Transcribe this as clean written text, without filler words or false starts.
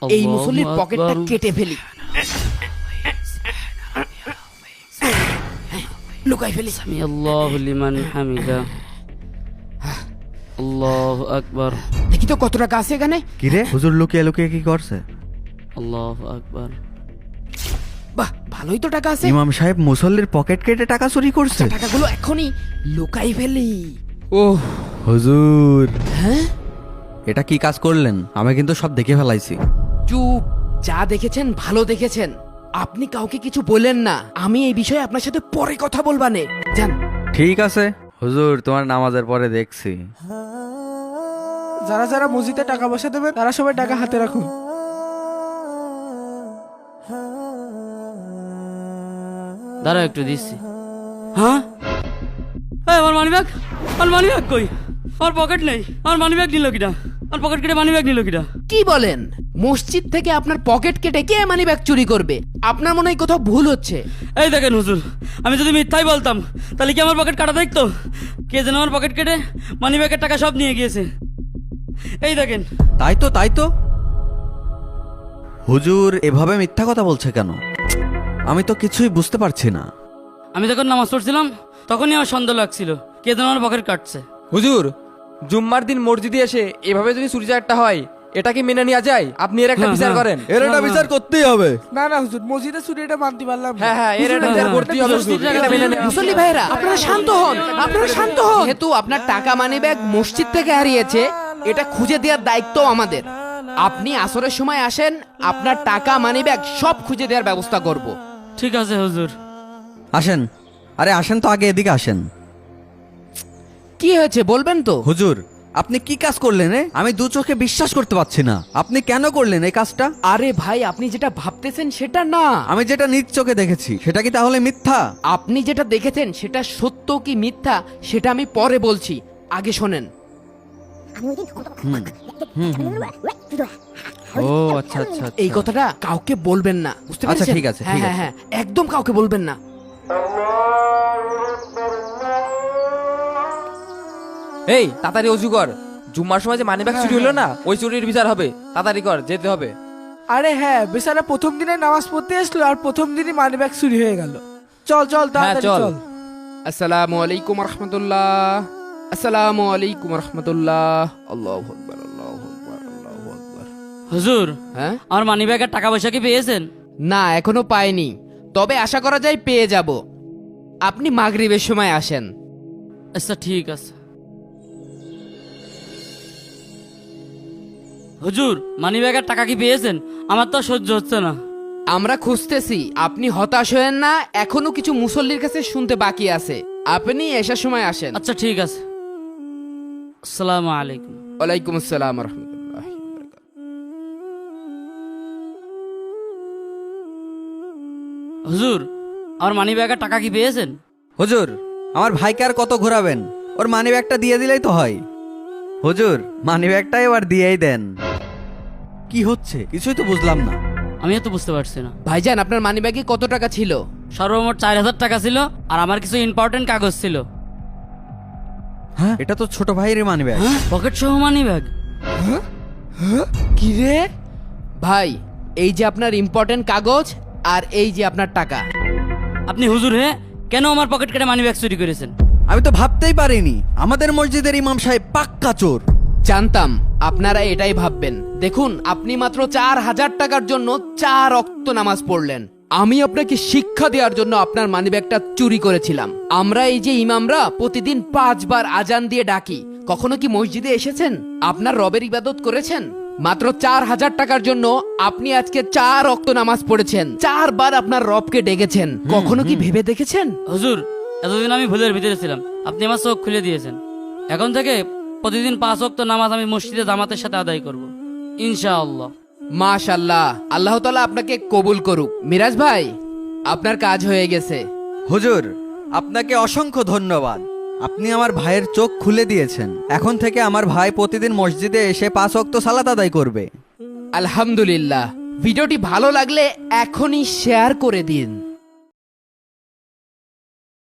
এই মুসল্লির পকেটটা কেটে ফেলি, লুকাই ফেলি। সামি আল্লাহু লিমান হামিদা, আল্লাহু আকবার, দেখি তো কত টাকা আছে এখানে। কিরে হুজুর লুকিয়ে লুকিয়ে কি করছে? আল্লাহু আকবার। বাহ, ভালোই তো টাকা আছে। ইমাম সাহেব মুসল্লির পকেট কেটে টাকা চুরি করছে। টাকাগুলো এখনই লুকাই ফেলি। ওহ হুজুর, হ্যাঁ, এটা কি কাজ করলেন? আমি কিন্তু সব দেখে ফেলাইছি। চুপ, যা দেখেছেন ভালো দেখেছেন। আপনি কাউকে কিছু বলেন না, আমি এই বিষয়ে আপনার সাথে পরে কথা বলবানে। যান। ঠিক আছে হুজুর, তোমার নামাজের পরে দেখছি। যারা যারা মসজিদে টাকা পয়সা দেবেন তারা সবাই টাকা হাতে রাখুন। দাঁড়াও একটু দিচ্ছি। হ্যাঁ, আমার মানি ব্যাগ, আমার মানি ব্যাগ কই? আমার পকেট নেই, আমার মানি ব্যাগ নিল কিনা? আমার পকেট কেটে মানি ব্যাগ নিল কিনা? কি বলেন? মসজিদ থেকে আপনার পকেট কেটে কে মানি ব্যাগ চুরি করবে? আপনার মনে হয় কোথাও ভুল হচ্ছে। এই দেখেন হুজুর, আমি যদি মিথ্যাই বলতাম তাহলে কি আমার পকেট কাটা দেখতো? কে যেন আমার পকেট কেটে মানি ব্যাগের টাকা সব নিয়ে গিয়েছে। এই দেখেন। তাই তো হুজুর এভাবে মিথ্যা কথা বলছে কেন? আমি তো কিছুই বুঝতে পারছি না। আমি যখন নামাজ পড়ছিলাম তখনই আমার সন্দেহ লাগছিল কে যেন আমার পকেট কাটছে। হুজুর, জুম্মার দিন মসজিদে এসে এভাবে যদি চুরি চারটা হয়, এটা কি মেনে নেওয়া যায়? আপনি এর একটা বিচার করেন। এর একটা বিচার করতেই হবে। না না হুজুর, মসজিদে চুরি এটা মানতে পারলাম না। হ্যাঁ, এর একটা বিচার করতেই হবে হুজুর। এটা মেনে নেওয়া- মুসল্লি ভাইরা, আপনারা শান্ত হন, আপনারা শান্ত হন। যেহেতু আপনার টাকা মানি ব্যাগ মসজিদ থেকে হারিয়েছে, এটা খুঁজে দেওয়ার দায়িত্ব আমাদের। আপনি আসরের সময় আসেন, আপনার টাকা মানি ব্যাগ সব খুঁজে দেওয়ার ব্যবস্থা করব। ঠিক আছে হুজুর। আসেন, আরে আসেন তো, আগে এদিকে আসেন। কি হয়েছে বলবেন তো? হুজুর আপনি কি কাজ করলেন? আমি দু চোখে বিশ্বাস করতে পারছি না। আপনি কেন করলেন এই কাজটা? আরে ভাই, আপনি যেটা ভাবতেছেন সেটা না। আমি যেটা নিজ চোখে দেখেছি সেটা কি তাহলে মিথ্যা? আপনি যেটা দেখেছেন সেটা সত্য কি মিথ্যা সেটা আমি পরে বলছি, আগে শোনেন। ও আচ্ছা আচ্ছা আচ্ছা। এই কথাটা কাউকে বলবেন না, বুঝতে আচ্ছা, পেরেছেন? ঠিক আছে, হ্যাঁ ঠিক হ্যাঁ আছে। হ্যাঁ, একদম কাউকে বলবেন না। এই তাড়াতাড়ি অজু কর। জুম্মার সময় যে মানি ব্যাগ চুরি হলো না, ওই চুরির বিচার হবে। তাড়াতাড়ি কর, যেতে হবে। আরে হ্যাঁ, বেচারা প্রথম দিনে নামাজ পড়তে আসলো আর প্রথম দিনই মানি ব্যাগ চুরি হয়ে গেল। চল চল তাড়াতাড়ি চল। চল। আসসালামু আলাইকুম রহমতুল্লাহ, আসসালামু আলাইকুম রহমতুল্লাহ। আল্লাহু আকবার, আল্লাহু আকবার, আল্লাহু আকবার। হুজুর, হ্যাঁ, আমার মানি ব্যাগের টাকা পয়সা কি পেয়েছেন? না এখনো পাইনি, তবে আশা করা যায় পেয়ে যাব। আপনি মাগরিবের সময় আসেন। আচ্ছা ঠিক আছে। হুজুর, মানি ব্যাগের টাকা কি পেয়েছেন? আমার তো সহ্য হচ্ছে না। আমরা খুঁজতেছি, আপনি হতাশ হয়েন না, এখনো কিছু মুসল্লির কাছে শুনতে বাকি আছে। আপনি এসার সময় আসেন। আচ্ছা ঠিক আছে। আসসালামু আলাইকুম। ওয়ালাইকুম আসসালাম রহমতুল্লাহ। হুজুর, আমার মানি ব্যাগের টাকা কি পেয়েছেন? হুজুর আমার ভাইকে আর কত ঘোরাবেন? ওর মানি ব্যাগটা দিয়ে দিলেই তো হয়। হুজুর মানি ব্যাগটা এবার দিয়েই দেন। কি হচ্ছে কিছুই তো বুঝলাম না। আমিও তো বুঝতে পারছি না। ভাইজান, আপনার মানিব্যাগে কত টাকা ছিল? সর্বমোট 4000 টাকা ছিল, আর আমার কিছু ইম্পর্টেন্ট কাগজ ছিল। হ্যাঁ এটা তো ছোট ভাইয়ের মানি ব্যাগ। পকেট সহ মানি ব্যাগ? কি রে ভাই, এই যে আপনার ইম্পর্টেন্ট কাগজ আর এই যে আপনার টাকা। আপনি হুজুর হে কেন আমার পকেট কেটে মানি ব্যাগ চুরি করেছেন? আমি তো ভাবতেই পারিনি আমাদের মসজিদের ইমাম সাহেব পাক্কা চোর। জানতাম আপনারা এটাই ভাববেন। দেখুন, আপনি মাত্র 4000 টাকার জন্য 4 ওয়াক্ত নামাজ পড়লেন। আমি আপনাকে শিক্ষা দেওয়ার জন্য আপনার মানিব্যাগটা চুরি করেছিলাম। আমরা এই যে ইমামরা প্রতিদিন 5 বার আজান দিয়ে ডাকি, কখনো কি মসজিদে এসেছেন? আপনার রবের ইবাদত করেছেন? মাত্র 4000 টাকার জন্য আপনি আজকে 4 ওয়াক্ত নামাজ পড়েছেন, 4 বার আপনার রবকে ডেকেছেন। কখনো কি ভেবে দেখেছেন? হুজুর, এতদিন আমি ভুলের ভিতরে ছিলাম, আপনি আমার চোখ খুলে দিয়েছেন। এখন থেকে প্রতিদিন 5 ওয়াক্ত নামাজ আমি মসজিদে জামাতের সাথে আদায় করব, ইনশাআল্লাহ। মাশাআল্লাহ, আল্লাহ তাআলা আপনাকে কবুল করুক। মিরাজ ভাই, আপনার কাজ হয়ে গেছে। হুজুর আপনাকে অসংখ্য ধন্যবাদ। আপনি আমার ভাইয়ের চোখ খুলে দিয়েছেন। এখন থেকে আমার ভাই প্রতিদিন মসজিদে এসে 5 ওয়াক্ত সালাত আদায় করবে। আলহামদুলিল্লাহ। ভিডিওটি ভালো লাগলে এখনই শেয়ার করে দিন।